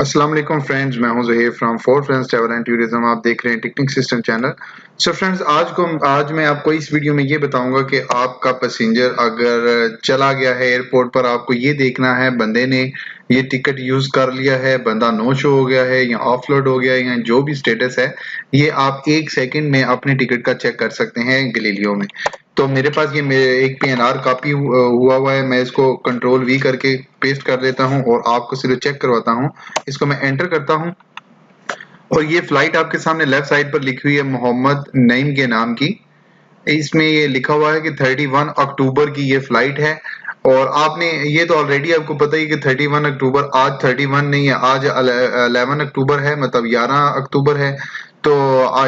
अस्सलाम वालेकुम फ्रेंड्स, मैं हूं Zaheer from four friends travel and tourism. आप देख रहे हैं technique system channel. So friends, आज मैं आपको इस वीडियो में ये बताऊंगा कि आपका पैसेंजर अगर चला गया है एयरपोर्ट पर, आपको ये देखना है बंदे ने ये टिकट यूज कर लिया है, बंदा नो शो हो गया है या ऑफलोड हो गया है या जो भी स्टेटस है, ये आप 1 सेकंड में अपने टिकट का चेक कर सकते हैं गैलीलियो में। तो मेरे पास ये मेरे एक पीएनआर कॉपी हुआ है। मैं इसको कंट्रोल वी करके पेस्ट कर देता हूं और आपको सिर्फ चेक करवाता हूं। इसको मैं एंटर करता हूं और ये फ्लाइट आपके सामने लेफ्ट साइड पर लिखी हुई है मोहम्मद नईम के नाम की। इसमें ये लिखा हुआ है कि 31 अक्टूबर की ये फ्लाइट है। और आपने ये तो ऑलरेडी आपको पता ही कि 31 अक्टूबर, आज 31 नहीं है, आज 11 अक्टूबर है, मतलब 11 अक्टूबर है। तो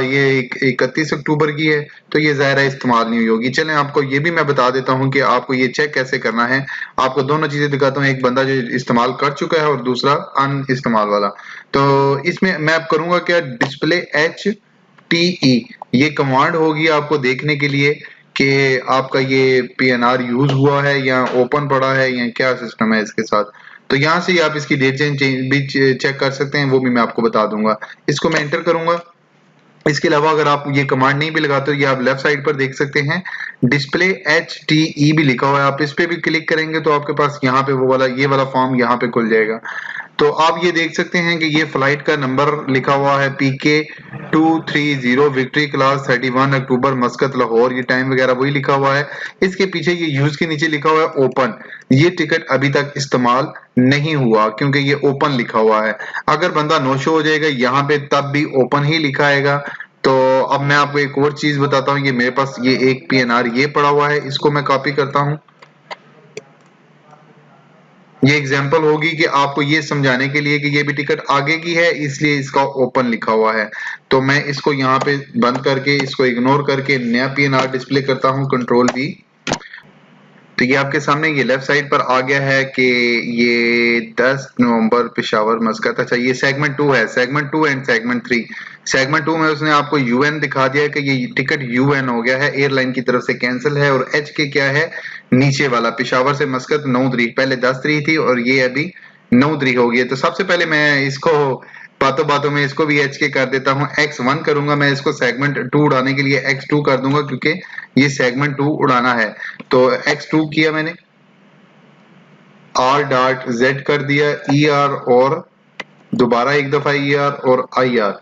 ये 31 अक्टूबर की है, तो ये ज़ाहिर इस्तेमाल नहीं हुई होगी। चलें, आपको ये भी मैं बता देता हूँ कि आपको ये चेक कैसे करना है। आपको दोनों चीजें दिखाता हूँ, एक बंदा जो इस्तेमाल कर चुका है और दूसरा अन इस्तेमाल वाला। तो इसमें मैं अब करूंगा क्या, डिस्प्ले HTE ये कमांड होगी आपको देखने के लिए कि आपका ये पीएनआर यूज हुआ है या ओपन पड़ा है या क्या सिस्टम है इसके साथ। तो यहाँ से आप इसकी डेट चेंज भी चेक कर सकते हैं, वो भी मैं आपको बता दूंगा। इसको मैं एंटर करूंगा। इसके अलावा अगर आप ये कमांड नहीं भी लगाते हो, ये आप लेफ्ट साइड पर देख सकते हैं डिस्प्ले HTE भी लिखा हुआ है। आप इस पे भी क्लिक करेंगे तो आपके पास यहाँ पे वो वाला ये वाला फॉर्म यहाँ पे खुल जाएगा। तो आप ये देख सकते हैं कि ये फ्लाइट का नंबर लिखा हुआ है PK230 विक्ट्री क्लास 31 अक्टूबर मस्कत लाहौर, ये टाइम वगैरह वही लिखा हुआ है। इसके पीछे ये यूज के नीचे लिखा हुआ है ओपन। ये टिकट अभी तक इस्तेमाल नहीं हुआ क्योंकि ये ओपन लिखा हुआ है। अगर बंदा नो शो हो जाएगा यहाँ पे तब भी ओपन ही लिखा आएगा। तो अब मैं आपको एक और चीज बताता हूँ। ये मेरे पास ये एक पीएनआर ये पड़ा हुआ है, इसको मैं कॉपी करता हूँ। ये एग्जाम्पल होगी कि आपको ये समझाने के लिए कि ये भी टिकट आगे की है, इसलिए इसका ओपन लिखा हुआ है। तो मैं इसको यहाँ पे बंद करके, इसको इग्नोर करके नया पीएनआर डिस्प्ले करता हूँ, कंट्रोल V। तो ये आपके सामने ये लेफ्ट साइड पर आ गया है कि ये 10 नवंबर पेशावर मस्कत। अच्छा, ये सेगमेंट 2 है, सेगमेंट 2 एंड सेगमेंट 3। सेगमेंट 2 में उसने आपको UN दिखा दिया है कि ये टिकट UN हो गया है, एयरलाइन की तरफ से कैंसिल है। और H के क्या है, नीचे वाला पेशावर से मस्कत 9 तारीख, पहले 10 तारीख थी और ये अभी 9 तारीख हो गई है। तो सबसे पहले मैं इसको बातों बातों में इसको भी HK कर देता हूँ, X1 करूंगा। मैं इसको सेगमेंट 2 उड़ाने के लिए X2 कर दूंगा क्योंकि ये सेगमेंट 2 उड़ाना है। तो X2 किया मैंने, R.Z कर दिया, ER और दोबारा एक दफा ER और IR।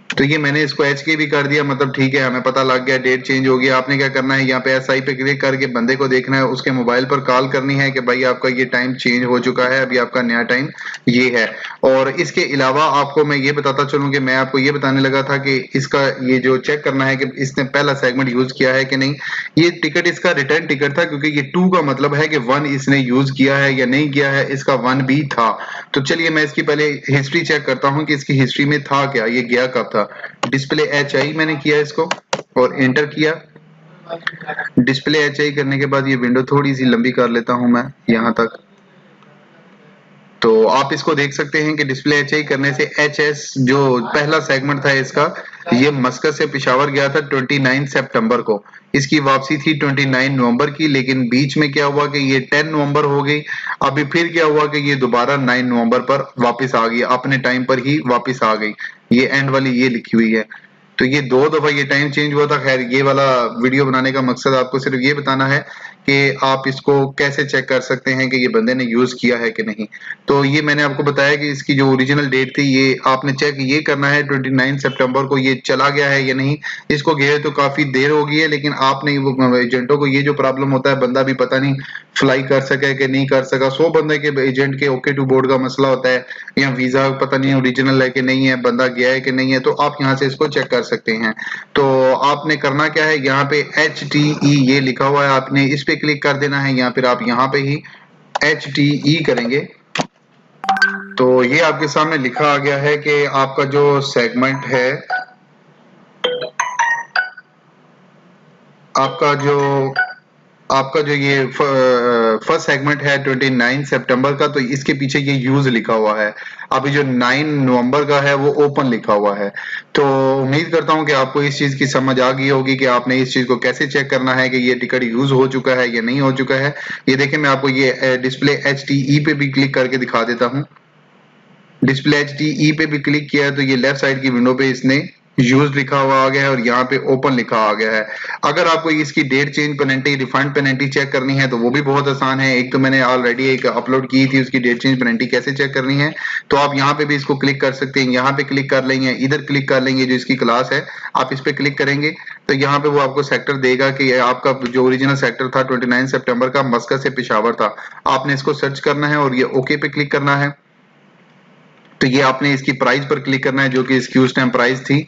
तो ये मैंने इसको HK भी कर दिया, मतलब ठीक है, हमें पता लग गया डेट चेंज हो गया। आपने क्या करना है, यहाँ पे SI पे क्लिक करके बंदे को देखना है, उसके मोबाइल पर कॉल करनी है कि भाई आपका ये टाइम चेंज हो चुका है, अभी आपका नया टाइम ये है। और इसके अलावा आपको मैं ये बताता चलूं कि मैं आपको ये बताने लगा था कि इसका ये जो चेक करना है कि इसने पहला सेगमेंट यूज किया है कि नहीं। ये टिकट इसका रिटर्न टिकट था क्योंकि ये 2 का मतलब है कि 1 इसने यूज किया है या नहीं किया है, इसका 1 भी था। तो चलिए मैं इसकी पहले हिस्ट्री चेक करता हूँ कि इसकी हिस्ट्री में था क्या, ये गया कब था। डिस्प्ले HI मैंने किया इसको और एंटर किया। डिस्प्ले HI करने के बाद ये विंडो थोड़ी सी लंबी कर लेता हूं मैं यहाँ तक। तो आप इसको देख सकते हैं कि डिस्प्ले HI करने से HS जो पहला सेगमेंट था इसका, ये मस्कत से पेशावर गया था 29 सितंबर को। इसकी वापसी थी 29 नवंबर की, लेकिन बीच में क्या हुआ कि ये 10 नवंबर हो गई। अभी फिर क्या हुआ कि ये दोबारा 9 नवंबर पर वापस आ गई, अपने टाइम पर ही वापस आ गई। ये एंड वाली ये लिखी हुई है। तो ये 2 दफा ये टाइम चेंज हुआ था। खैर, ये वाला वीडियो बनाने का मकसद आपको सिर्फ ये बताना है कि आप इसको कैसे चेक कर सकते हैं कि ये बंदे ने यूज किया है कि नहीं। तो ये मैंने आपको बताया कि इसकी जो ओरिजिनल डेट थी, ये आपने चेक ये करना है 29 सितंबर को ये चला गया है या नहीं। इसको गए तो काफी देर हो गई है, लेकिन आपने वो एजेंटों को ये जो प्रॉब्लम होता है, बंदा भी पता नहीं फ्लाई कर सके कि नहीं कर सका। 100 बंदे के एजेंट के ओके टू बोर्ड का मसला होता है, या वीजा पता नहीं ओरिजिनल है कि नहीं है, बंदा गया है कि नहीं है। तो आप यहाँ से इसको चेक कर सकते हैं। तो आपने करना क्या है, यहाँ पे HTE ये लिखा हुआ है, आपने इस पे क्लिक कर देना है, या फिर आप यहाँ पे ही HTE करेंगे तो ये आपके सामने लिखा आ गया है कि आपका जो सेगमेंट है, आपका जो आपका जो ये फर्स्ट सेगमेंट है 29 सितंबर का, तो इसके पीछे ये यूज लिखा हुआ है। अभी जो 9 नवंबर का है वो ओपन लिखा हुआ है। तो उम्मीद करता हूं कि आपको इस चीज की समझ आ गई होगी कि आपने इस चीज को कैसे चेक करना है कि ये टिकट यूज हो चुका है या नहीं हो चुका है। ये देखिए, मैं आपको ये डिस्प्ले HDE पे भी क्लिक करके दिखा देता हूँ। डिस्प्ले HDE पे भी क्लिक किया है तो ये लेफ्ट साइड की विंडो पे इसने यूज लिखा हुआ आ गया है और यहाँ पे ओपन लिखा आ गया है। अगर आपको इसकी date change penalty, refund penalty check करनी है तो वो भी बहुत आसान है। एक तो मैंने ऑलरेडी एक अपलोड की थी, उसकी डेट चेंज पेनल्टी कैसे चेक करनी है। तो आप यहाँ पे भी इसको क्लिक कर सकते हैं, यहाँ पे क्लिक कर लेंगे, इधर क्लिक कर लेंगे, जो इसकी क्लास है आप इस पे क्लिक करेंगे तो यहाँ पे वो आपको सेक्टर देगा कि आपका जो ओरिजिनल सेक्टर था 29 सितंबर का, मस्कत से पेशावर था। आपने इसको सर्च करना है और ये ओके पे क्लिक करना है। तो ये आपने इसकी प्राइस पर क्लिक करना है जो कि इसकी उस टाइम प्राइस थी।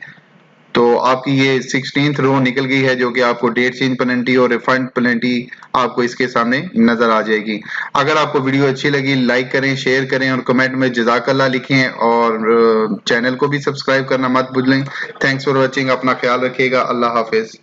तो आपकी ये 16th रो निकल गई है जो कि आपको डेट चेंज पेनल्टी और रिफंड पेनल्टी आपको इसके सामने नजर आ जाएगी। अगर आपको वीडियो अच्छी लगी, लाइक करें, शेयर करें और कमेंट में जज़ाकल्लाह लिखें और चैनल को भी सब्सक्राइब करना मत भूलें। Thanks for watching. अपना ख्याल रखिएगा। अल्लाह हाफिज।